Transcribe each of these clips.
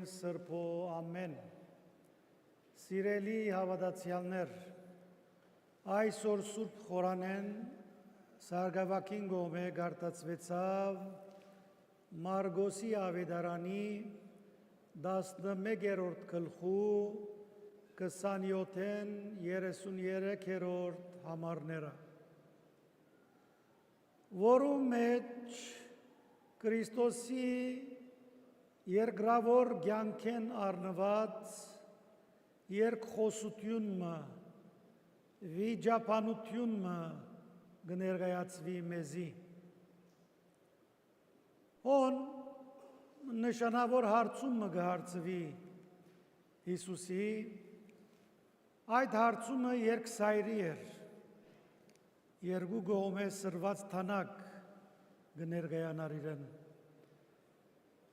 Սրբո ամեն։ Սիրելի հավատացյալներ, այսօր Սուրբ խորանեն Սարգսակին գոմե գարտացվեցավ Մարգոսի ավետարանի 11-րդ գլխու 27-ն 33-րդ համարները, որում մեջ Քրիստոսի երկրավոր կյանքեն առնված երկխոսությունը, վիճաբանությունը կներկայացվի մեզի։ Հոն նշանավոր հարցումը կհարցվի Հիսուսի, այդ հարցումը երկսայրի էր, երկու կողմէ սրված թանակ կներկայանար իրեն,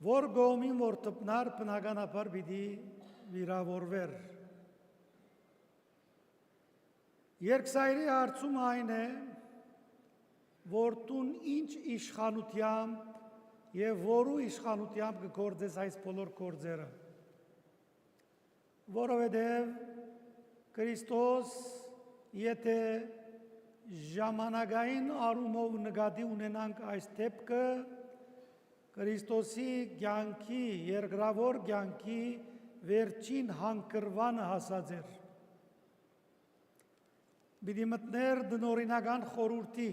որ կողմին որ տպնար բնականաբար պիտի վիրավորվեր։ Երկսայրի հարցումը այն է, որ տուն ինչ իշխանությամբ և որու իշխանությամբ կգործես այս բոլոր գործերը, որովհետև Քրիստոս եթե ժամանակային առումով նկատի ունենանք այս դեպքը, Քրիստոսի կյանքի, երկրավոր կյանքի վերջին հանգրվանը հասած էր։ Պիտի մտներ դնորինական խորհրդի,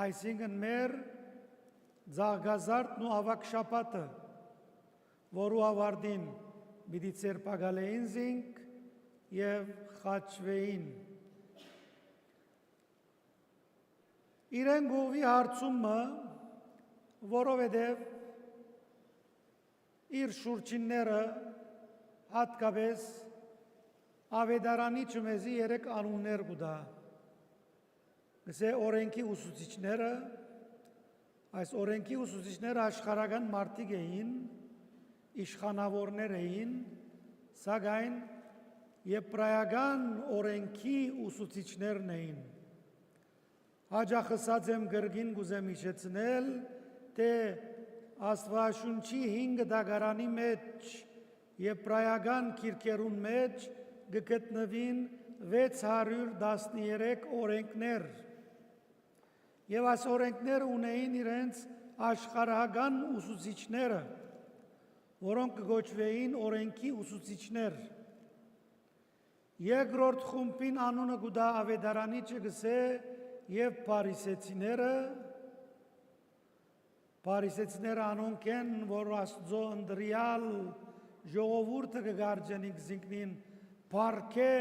այսինքն մեր ձաղգազարդն ու ավագշապատը, որու ավարտին պիտի ցերպակալեին զինք և խաչվեին։ Իրեն գովի հարցումը, որովհետև իր շուրջինները հատկապես ավետարանի չմեզի երեք անուններ կուտա։ Գսե օրենքի ուսուցիչները, այս օրենքի ուսուցիչները աշխարհական մարդիկ էին, իշխանավորներ էին, սակայն եբրայական օրենքի ուսուցիչներն էին։ Հաջախսած եմ գրգին գուզեմ իջեցնել, թե Աստվածաշունչի 5 դագարանի մեջ եբրայական քիրքերուն մեջ գտնվին 613 օրենքներ, և այս օրենքները ունեին իրենց աշխարհական ուսուցիչները, որոնք կոչվեին օրենքի ուսուցիչներ։ Երկրորդ խումբին անունը կուտա ավետարանիչը գսե և Փարիսեցիները անոնք են, որ Աստծո ընտրյալ ժողովուրդը կգարջենիք զինքնին պարքե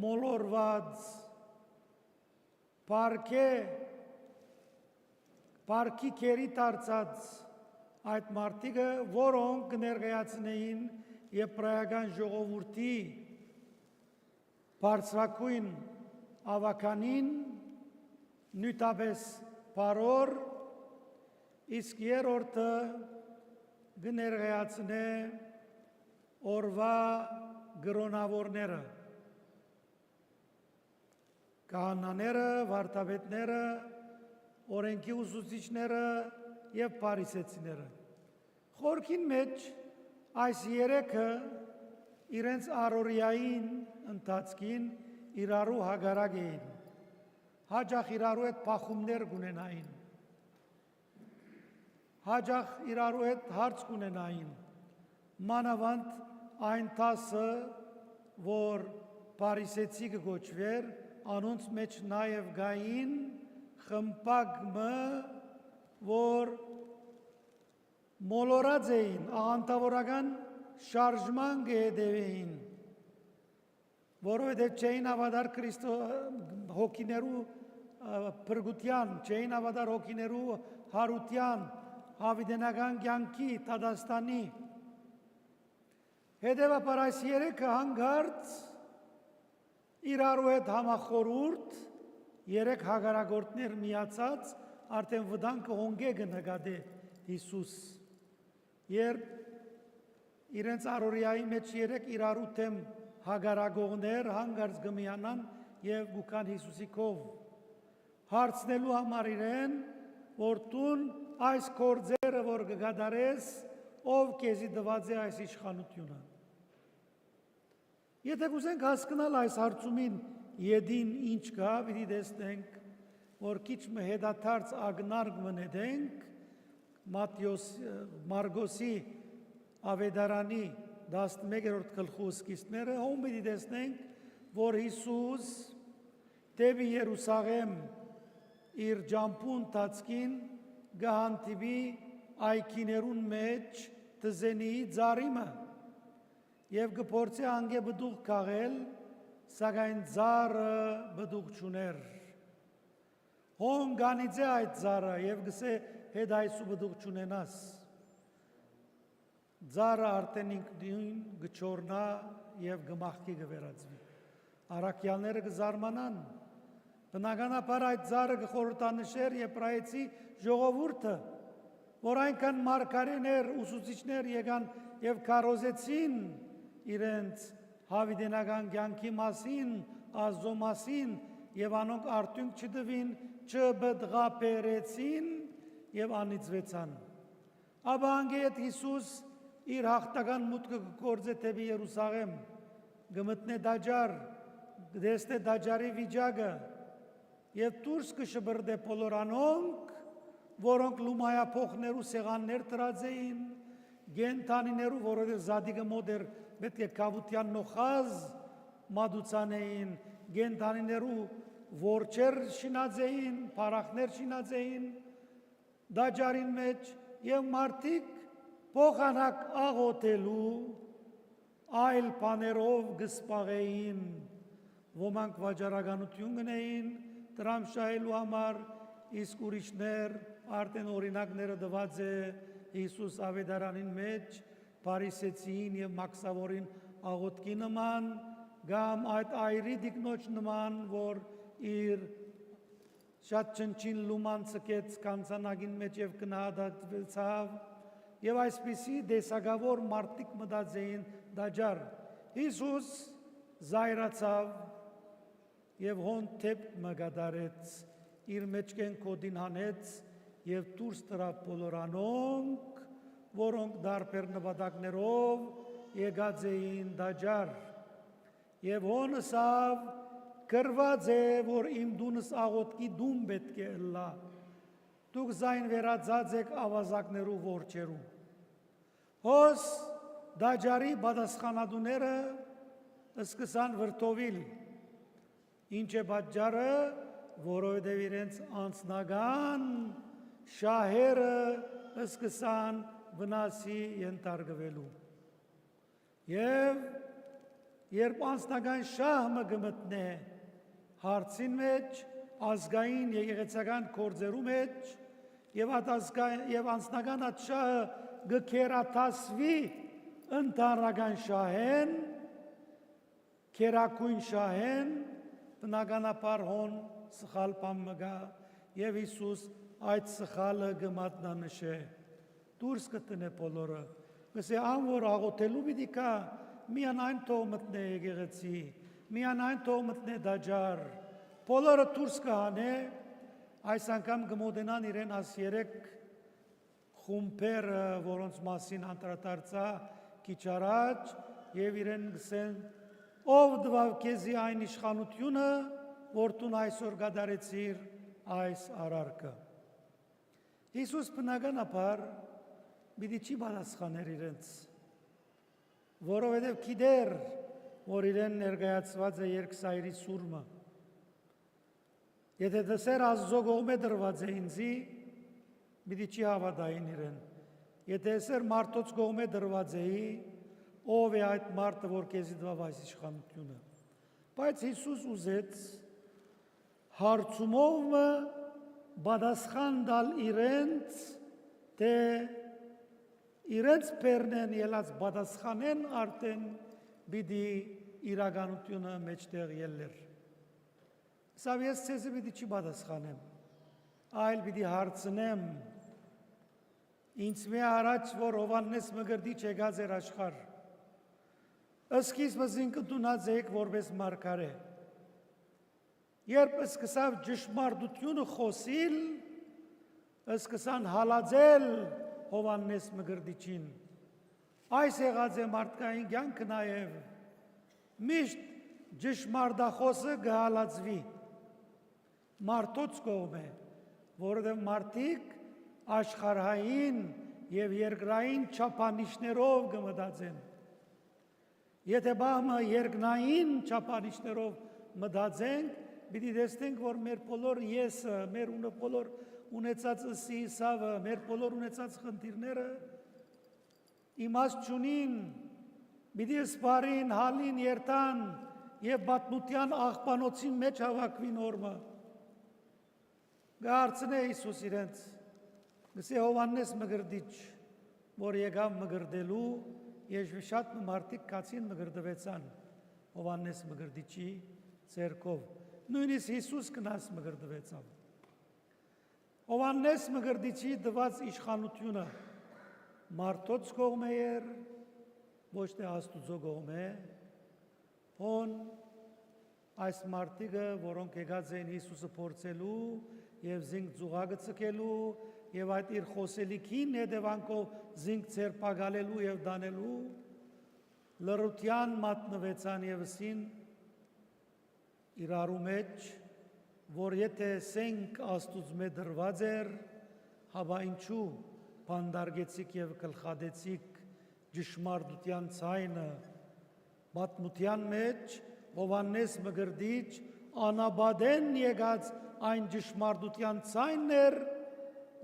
մոլորված, պարքի կերի տարծած այդ մարդիկը, որոնք կներկայացնեին եբրայական ժողովուրդի բարձրագույն ավականին, նույնապես բարոր, իսկ երրորդը կներկայացնե օրվա գրոնավորները, քահանաները, վարդապետները, օրենքի ուսուցիչները և փարիսեցիները։ Խորքին մեջ այս երեքը իրենց առօրյային ընթացքին իրարու հագարակ էին, հաճախ իրարու հետ փախումներ կունենային, հաճախ իրարու հետ հարց կունենային, մանավանդ այն տասը, որ փարիսեցի կոչվեր, անոնց մեջ նաև գային խմբակը, որ մոլորած էին, աղանդավորական շարժման կհետևեին, որովհետև չէին հավատար հոգիներու փրկության, չէին հավատար հոգիներու հարության, հավիտենական կյանքի, դատաստանի։ Հետևաբար այս երեքը հանգարց իրարու հետ համախորհուրդ, երեք հակառակորդներ միացած, արդեն վտանգը հոնգե կնկատի Հիսուս, երբ իրենց առօրյայի մեջ երեք իրարու դեմ հակառակողներ հանգարց կմիանան և կգան Հիսուսի քով, հարցնելու համար իրեն, որ տուն այս գործերը որ կկատարես, ով քեզի դված է այս իշխանությունը։ Եթե կուզենք հասկանալ այս հարցումին յեդին ինչ կա, պիտի տեսնենք, որ քիչ հետադարձ ագնարկ մնենք Մարգոսի Ավետարանի 11-րդ գլխու սկիզբները, հոմ պիտի տեսնենք, որ Հիսուս դեպի Երուսաղեմ իր ջամփուն տածքին գահանտիվի այքիներուն մեջ դզենի ծարիմը եւ կփորձի անգե բդուղ քաղել, սակայն ծառը բդուղ չուներ։ Հոն գանիցե այդ ծառը եւ գսե հետ այսու բդուղ չունենաս։ Ծառը արդեն ինքնին գչորնա եւ գմախքի կվերածվի։ Արաքյալները կզարմանան։ Բնականաբար այդ ծառը կխորհրդանշեր Եբրայեցի ժողովուրդը, որ այնքան մարգարեներ, ուսուցիչներ եկան եւ քարոզեցին իրենց հավիտենական կյանքի մասին, Աստծո մասին եւ անոնք արդյունք չտվին, չբդղապերեցին եւ անիծվեցան։ Ապա անգետ Հիսուս իր հաղթական մուտքը կգործե դեպի Երուսաղեմ, գմտնե դաջար, դեսնե դաջարի վիճակը եւ դուրս կշբրդե բոլոր անոնք, որոնք լումայափոխներու սեղաններ տրած էին, գենթանիներու, որովհետեւ զադիգը մոտ էր պետք է կավության նոխազ մադուցան էին, գենթանիներու որչեր շինած էին, փարախներ շինած էին դաջարին մեջ եւ մարդիկ փոխանակ աղոթելու այլ բաներով գսպաղեին, ոմանք վաճառականություն գնային դրամշահելու համար, իսկ ուրիշներ արդեն օրինակները դված է Հիսուս Ավետարանին մեջ Փարիսեցին եւ Մաքսավորին աղոթքի նման, կամ այդ այրի դիկնոջ նման, որ իր շատ չնչին լուման ցկեց կանցանագին մեջ եւ կնահատացավ եւ այսպիսի դեսագավոր մարդիկ մտած էին դաջար։ Հիսուս զայրացավ եւ հոն թեփ մգադարեց, իր մեջքեն կոդին հանեց եւ դուրս տրավ բոլոր անոնք, որոնք դարբեր նպատակներով եկած էին դաջար։ Եվ հոնսավ գրված է, որ իմ դունս աղոթքի դում պետք է ըլլա։ Դուք զայն վերածած եք ավազակներու որջերու։ Հոս դաջարի պատասխանատուները սկսան վրդովիլ։ Ինչ է պատճառը, որովհետև իրենց անձնական շահերը սկսան վնասի ենթարկվելու։ Եվ երբ անձնական շահը կմտնե հարցին մեջ, ազգային եկեղեցական գործերու մեջ, եւ անձնական այդ շահը գքերաթասվի ընդհանրական շահեն, քերակույն շահեն, բնականաբար հոն սխալ բան մգա, եւ Հիսուս այդ սխալը գմատնանշե, դուրս կտնե բոլորը, գսե ան որ աղոթելու պիտի կա, միանայն թող մտնե եկեղեցի, միանայն թող մտնե դաջար, բոլորը դուրս կհանե, այս անգամ կմոտենան իրեն աս 3 խումբերը, որոնց մասին անդրադարձա քիչ առաջ, եւ իրեն գսեն, ով դվավ քեզի այն իշխանությունը, որ դու այսօր գդարեցիր այս արարքը։ Հիսուս բնականաբար պիտի չի պատասխաներ իրենց, որովհետև գիտեր, որ իրեն ներկայացված է երկսայրի սուրմը։ Եթե դեսեր Աստծո կողմէ դրված է ինձի, պիտի չի հավատային իրեն։ Եթե դեսեր մարդոց կողմէ դրված էի, ով է այդ մարդը, որ քեզի դվավ այս իշխանությունը։ Բայց Հիսուս ուզեց հարցումով պատասխան տալ իրենց, թե իրենց բերնեն ելած պատասխանեն արդեն պիտի իրականությունը մեջտեղ ելներ։ Սավ ես ցեզի պիտի չի պատասխանեմ, այլ պիտի հարցնեմ, ինձ մի առաջ, որ Հովհաննես Մկրտիչ եկած էր աշխարհ, սկիզբը զինքընդունած եք որպես մարգարե։ Երբ սկսավ ճշմարտությունը խոսիլ, սկսան հալածել Հովհաննես Մկրտիչին, Այս եղած է մարդկային կյանքը նաև միշտ ճշմարտախոսը գհալածվի մարդոց կողմ է, որովհետև մարդիկ աշխարհային եւ երկրային չափանիշներով կմտածեն։ Եթե բամը երկնային չափանիշներով մտածենք, պիտի տեսնենք, որ մեր բոլոր եսը, մեր բոլոր ունեցած սիսավը, մեր բոլոր ունեցած խնդիրները իմաստ չունին, պիտի սպարին, հալին, երթան եւ պատմության աղբանոցի մեջ հավաքվի նորմը։ Գարցնե Հիսուս իրենց, գսե Հովաննես մգրդիչ, որ եկավ մգրդելու, եւ շատ մարդիկ կացին մգրդվեցան Հովաննես մգրդիչի ցերկով։ Նույնիսկ Հիսուս կնաս մգրդվեցավ։ Հովաննես մգրդիչի դված իշխանությունը մարդոց կողմ էր, ոչ թե Աստուծո կողմ է, հոն այս մարդիկը, որոնք եկած էին Հիսուսը փորձելու եւ զինք ծուղակը ցկելու եւ այդ իր խոսելիքին հետևանքով զինք ցերպակալելու եւ դանելու լրության մատնվեցան եւսին իրարու մեջ, որ եթե սենք Աստուծո դրված էր, հաբա ինչու բանդարգեցիկ եւ գլխադեցիկ ճշմարտության ցայնը պատմության մեջ Հովաննես մգրդիչ անաբադեն եկած այն ճշմարտության ցայնն էր,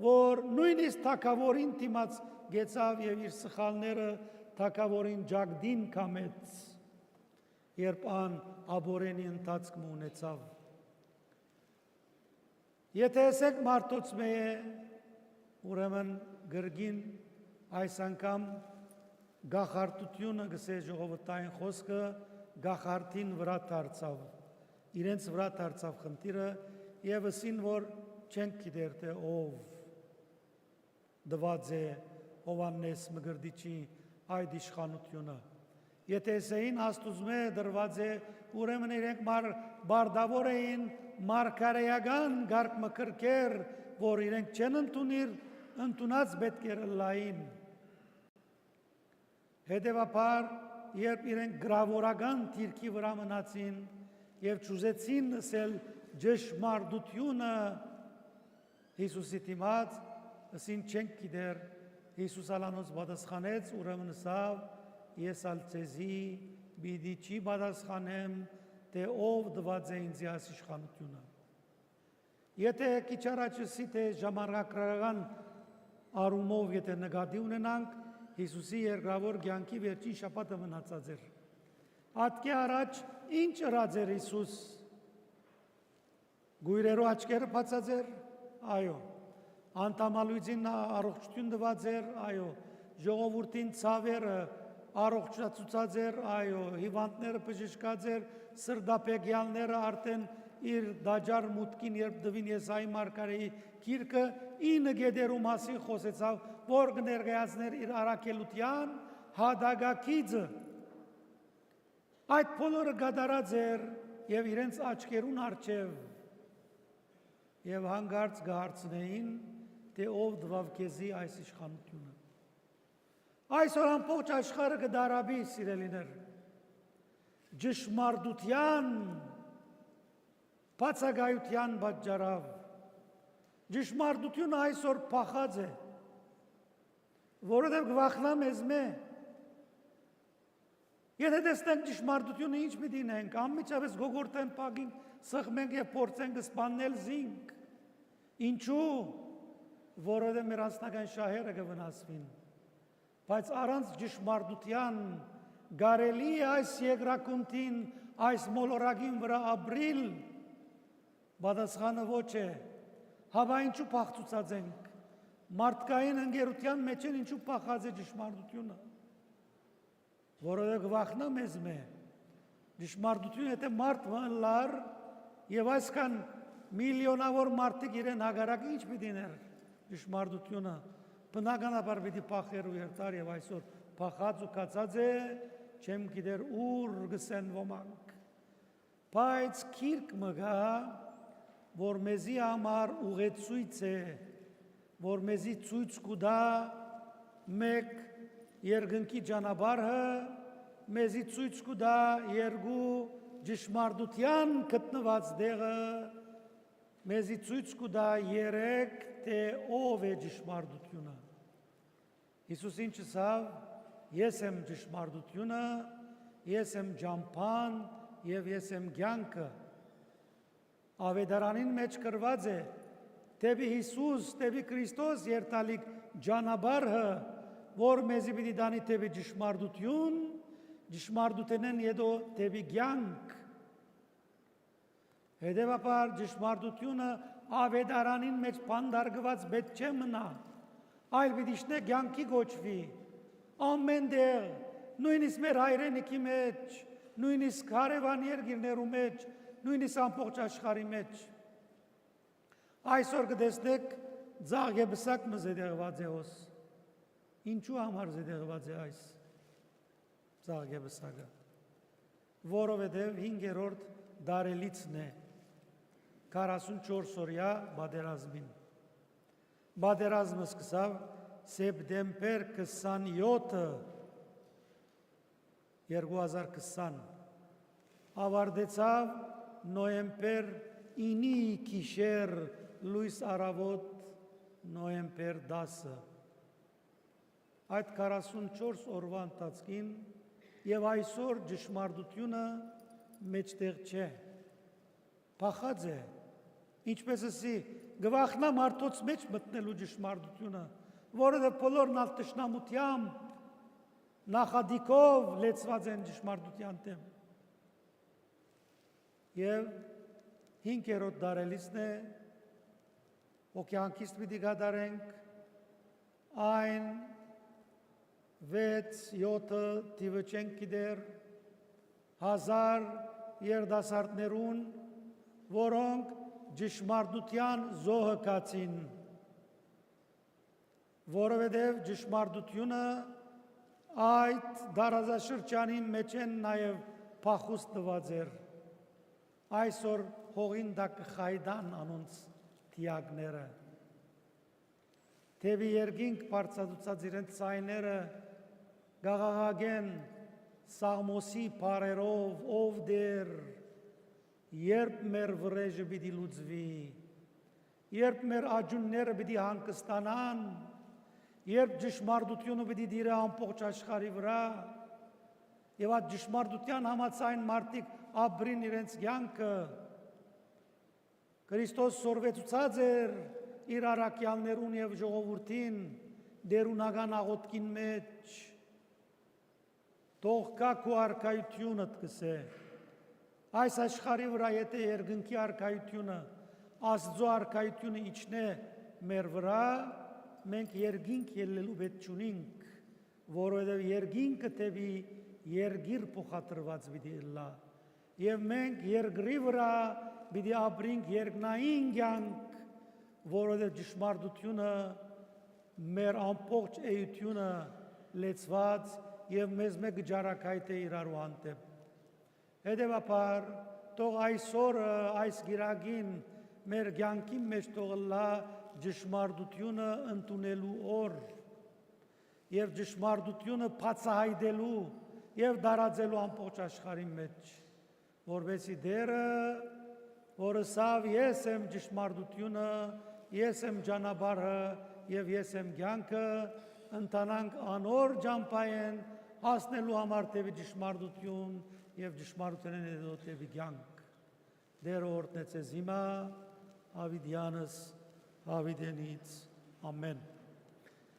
որ նույնիսկ թագավորին դիմաց գեցավ եւ իր սխալները թագավորին ջագդին կամեց, երբ ան աբորենի ընթացքում ունեցավ։ Եթե ասեք մարդոց մե է, ուրեմն գրգին այս անգամ գախարտությունը գսե ժողովրդային խոսքը գախարտին վրա դարձավ, իրենց վրա դարձավ խնդիրը եւ ասին, որ չենք գիտեր թե ով դված է Հովաննես մգրդիչի այդ իշխանությունը։ Եթե ասեին Աստուծո դրված է, ուրեմն իրենք բարդավոր էին մարգարեական գարկ մկրկեր, որ իրենք չեն ընդունած պետք էր լային։ Հետևաբար, երբ իրենք գրավորական դիրքի վրա մնացին եւ ճուզեցին ասել ճշմարտությունը Հիսուսի դիմաց, ասին չենք գիտեր, Հիսուս ալանոց պատասխանեց, ուրեմն ասավ, ես ալ ցեզի պիտի չի պատասխանեմ, թե ով դված է ինձ այս իշխանությունը։ Եթե քիչ առաջ ասի թե ժամանակրական արումով եթե նկատի ունենանք, Հիսուսի երկրավոր կյանքի վերջին շաբաթը մնացած էր։ Ատկի առաջ ինչ ըրած էր Հիսուս։ Գույրերու աչքերը բացած էր, այո։ Անտամալույցին առողջություն տված էր, այո։ Ժողովրդին ցավերը առողջացուցած էր, այո։ Հիվանդները բժշկած էր, սրդապեգյալները արդեն իր դաջար մուտքին երբ դվին Եսայի մարգարեի գիրքը 9 գետերու մասին խոսեցավ, որ կներկայացներ իր առաքելության հադագակիցը։ Այդ բոլորը գդարած էր եւ իրենց աչքերուն առջև եւ հանգարց գարցնեին, թե ով դվավ քեզի այս իշխանությունը։ Այսօր ամբողջ աշխարհը կդարաբի, սիրելիներ, ճշմարտության բացակայության պատճառով։ Ճշմարտությունը այսօր փախած է, որովհետև գվախնա մեզ մե։ Եթե տեսնենք ճշմարտությունը ինչ պիտի նենք, անմիջապես գողորտեն պագինք, սխմենք եւ փորձենք սպանել զինք։ Ինչու՞, որովհետև մեր անձնական շահերը կվնասվին։ Բայց առանց ճշմարտության կարելի է այս երկրակունքին, այս մոլորակին վրա ապրիլ, պատասխանը ոչ է։ Հավա ինչու փախծուցած ենք։ Մարդկային ընկերության մեջ են ինչու փախած է ճշմարտությունը։ Որովհետև վախնա մեզ մե։ Ճշմարտությունը եթե մարդ վանլար եւ այսքան միլիոնավոր մարդիկ իրեն հագարակ ինչ պիտի ներ ճշմարտությունը։ Բնականաբար պիտի փախեր ու երթար եւ այսօր փախած ու կացած է, չեմ գիտեր ուր գսեն ոմանք։ Բայց քիրք մգա, որ մեզի համար ուղեցույց է, որ մեզի ցույց կուտա մեկ երկնքի ճանապարհը մեզի ցույց կտա երկու ճշմարտության գտնված դեղը, մեզի ցույց կտա երեք թե ով է ճշմարտությունը։ Հիսուսին չսավ, ես եմ ճշմարտությունը, ես եմ ճամփան եւ ես եմ կյանքը։ Ավետարանին մեջ գրված է, դեպի Հիսուս, դեպի Քրիստոս երթալիք ճանապարհը, որ մեզի պիտի դանի դեպի ճշմարտություն, ճշմարտութենեն հետո դեպի կյանք։ Հետևաբար ճշմարտությունը ավետարանին մեջ բանդարգված պետք չէ մնա, այլ պիտի շնե կյանքի գոչվի։ Ամեն տեղ, նույնիսկ մեր հայրենիքի մեջ, նույնիսկ հարևան երկիրներու մեջ, նույնիսկ ամբողջ աշխարհի մեջ։ Այսօր կտեսնեք ձախ եբսակ մզ է դեղված է ոս։ Ինչու համար է դեղված է այս ձախ եբսակը։ Որովհետև 5-րդ դարելիցն է 44 օրյա բادرազմին։ Բادرազմը սկսավ սեպտեմբեր 27-ը 2020, ավարտեցավ նոյեմբեր 9-ի գիշեր լույս առավոտ նոյեմբեր 10-ը։ Այդ 44 օրվա ընթացքին եւ այսօր ճշմարտությունը մեջտեղ չէ, փախած է, ինչպես ասի գվախնա մարդոց մեջ մտնելու ճշմարտությունը, որովհետեւ բոլորն ալ տշնամությամբ նախադիկով լեցված են ճշմարտության դեմ։ Եվ 5-րդ դարելիցն է, օկյանքից պիտի գադարենք, այն 6-7 տիվը չենք գիտեր, 1000 երդասարտներուն, որոնք ճշմարտության զոհը կացին, որովհետև ճշմարտությունը այդ դարաշրջանի մեջ են նաև փախուստ տված էր։ Այսօր հողին դակ խայդան անոնց թիակները։ Թևի երկինք բարձրացած իրենց ցայները գաղաղագեն Սաղմոսի բարերով, ով դեր, երբ մեր վրեժը պիտի լուծվի, երբ մեր աջունները պիտի հանգստանան, երբ ճշմարտությունը պիտի դիրե ամբողջ աշխարհի վրա, եւ այդ ճշմարտության համաձայն մարդիկ ապրին իրենց կյանքը։ Քրիստոս սորվեցուցած էր իր առաքյալներուն եւ ժողովրդին դերունական աղոթքին մեջ։ Թող կա քո արքայությունդ կսե։ Այս աշխարհի վրա եթե երկնքի արքայությունը, Աստծո արքայությունը իջնե մեր վրա, մենք երկինք ելնելու պետք չունենք, որովհետև երկինքը տևի երգիր փոխադրված պիտի լա, եւ մենք երկրի վրա պիտի ապրենք երկնային կյանք, որովհետև ճշմարտությունը մեր ամբողջ էությունը լեցված եւ մեզ մեկ ջարակայթ է իրարու հանդեպ։ Հետևաբար թող այսօրը այս գիրագին մեր կյանքի մեջ թող լա ճշմարտությունը ընդունելու օր եւ ճշմարտությունը բացահայտելու եւ դարածելու ամբողջ աշխարհի մեջ, որովհետեւ դերը, որը սավ ես եմ ճշմարտությունը, ես եմ ճանապարհը եւ ես եմ կյանքը, ընտանանք անոր ճամփային հասնելու համար տևի ճշմարտություն եւ ճշմարտութենեն հետո տևի կյանք։ Դերը օրհնեցե զիմա, Ավիդյանս, Ավիդենից, ամեն։